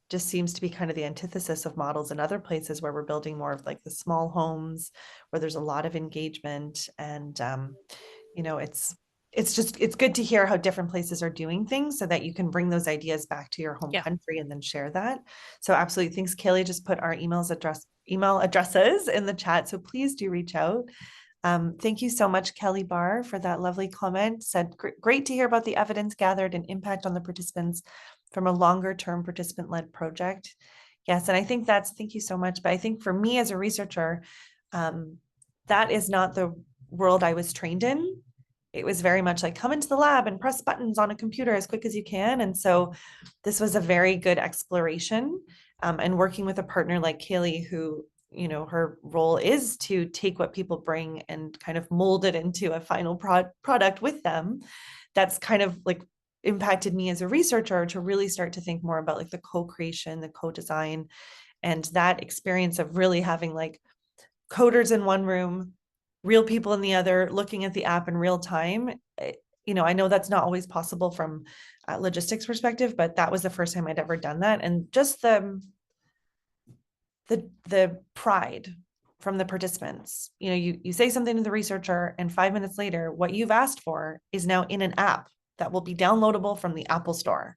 just seems to be kind of the antithesis of models in other places where we're building more of like the small homes where there's a lot of engagement and it's good to hear how different places are doing things so that you can bring those ideas back to your home Yeah. country and then share that. So absolutely. Thanks, Cailey. Just put our email addresses in the chat. So please do reach out. Thank you so much, Kelly Barr, for that lovely comment. Said, great to hear about the evidence gathered and impact on the participants from a longer term participant led project. Yes, and I think thank you so much. But I think for me as a researcher, that is not the world I was trained in. It was very much like come into the lab and press buttons on a computer as quick as you can. And so this was a very good exploration. And working with a partner like Cailey, who, her role is to take what people bring and kind of mold it into a final product with them. That's kind of like impacted me as a researcher to really start to think more about like the co-creation, the co-design, and that experience of really having like coders in one room, real people in the other, looking at the app in real time. I know that's not always possible from a logistics perspective, but that was the first time I'd ever done that. And just the pride from the participants. You say something to the researcher and 5 minutes later, what you've asked for is now in an app that will be downloadable from the Apple Store.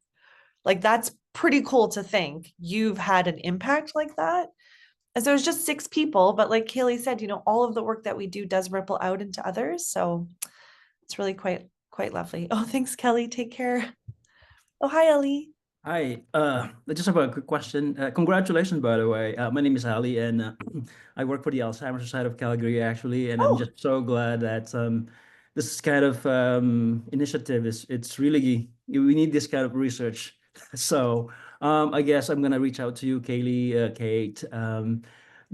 Like that's pretty cool to think you've had an impact like that. And so it's just 6 people, but like Cailey said, all of the work that we do does ripple out into others. So it's really quite lovely. Oh, thanks, Kelly. Take care. Oh, hi, Ellie. Hi, I just have a quick question. Congratulations, by the way. My name is Ali, and I work for the Alzheimer's Society of Calgary, actually. And I'm Oh, just so glad that this kind of initiative it's really, we need this kind of research. So I guess I'm gonna reach out to you, Cailey, Kate,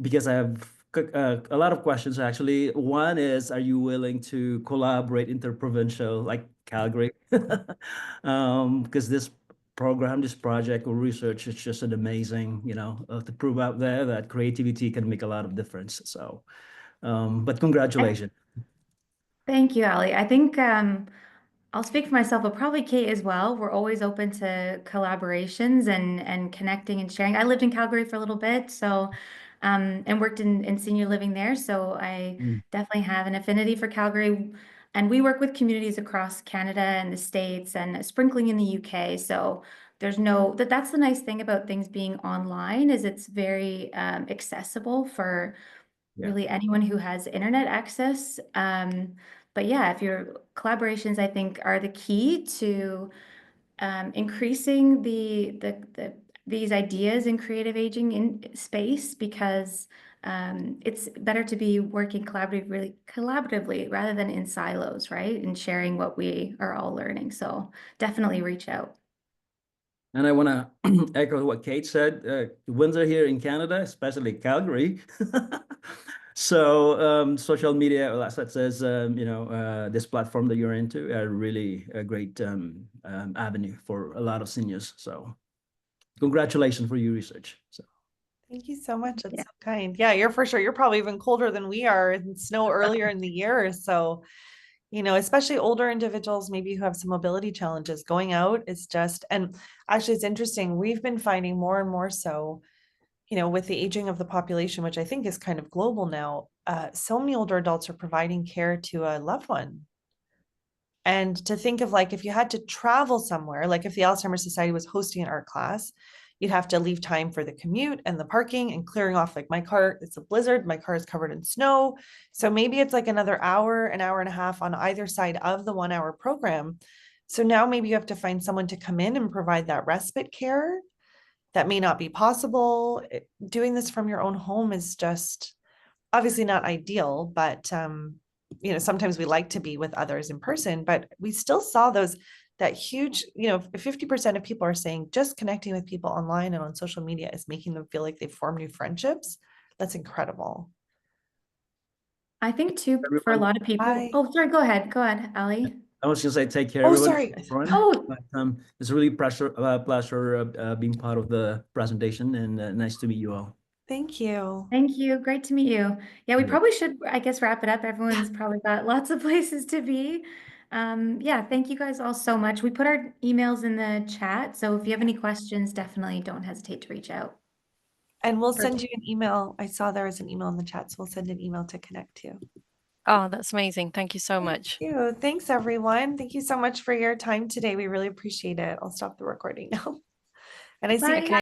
because I have a lot of questions, actually. One is, are you willing to collaborate interprovincial, like Calgary? Because this program, this project or research is just an amazing, to prove out there that creativity can make a lot of difference. So, but congratulations. Thank you, Ali. I think I'll speak for myself, but probably Kate as well. We're always open to collaborations and connecting and sharing. I lived in Calgary for a little bit, so and worked in senior living there. So I Mm. definitely have an affinity for Calgary. And we work with communities across Canada and the States and sprinkling in the UK. So there's that's the nice thing about things being online is it's very accessible for Yeah. really anyone who has internet access. But yeah, if your collaborations, I think, are the key to increasing these ideas in creative aging in space because it's better to be working collaboratively rather than in silos, right? And sharing what we are all learning. So definitely reach out. And I want to echo what Kate said. Windsor here in Canada, especially Calgary. So social media, such as this platform that you're into, are really a great avenue for a lot of seniors. So congratulations for your research. So. thank you so much. That's Yeah. so kind. Yeah, you're for sure. You're probably even colder than we are and snow earlier in the year. So, especially older individuals, maybe who have some mobility challenges, going out is and actually it's interesting. We've been finding more and more so, with the aging of the population, which I think is kind of global now, so many older adults are providing care to a loved one. And to think of like, if you had to travel somewhere, like if the Alzheimer's Society was hosting an art class, you'd have to leave time for the commute and the parking and clearing off like my car, it's a blizzard, my car is covered in snow. So maybe it's like another hour, an hour and a half on either side of the 1 hour program. So now maybe you have to find someone to come in and provide that respite care that may not be possible. Doing this from your own home is just obviously not ideal, but sometimes we like to be with others in person, but we still saw that huge, 50% of people are saying just connecting with people online and on social media is making them feel like they've formed new friendships. That's incredible. I think too, for a Everyone, lot of people. Bye. Oh, sorry, go ahead. Go ahead, Ali. I was gonna say take care, Oh, everyone. sorry. Oh, But, it's really pleasure being part of the presentation, and nice to meet you all. Thank you. Thank you. Great to meet you. Yeah, we Yeah. probably should, I guess, wrap it up. Everyone's probably got lots of places to be. Yeah, thank you guys all so much. We put our emails in the chat, so if you have any questions, definitely don't hesitate to reach out. And we'll send Perfect. you an email. I saw there was an email in the chat, so we'll send an email to connect to. Oh, that's amazing. Thank you so Thank much. you. Thanks, everyone. Thank you so much for your time today. We really appreciate it. I'll stop the recording now. And I see Bye.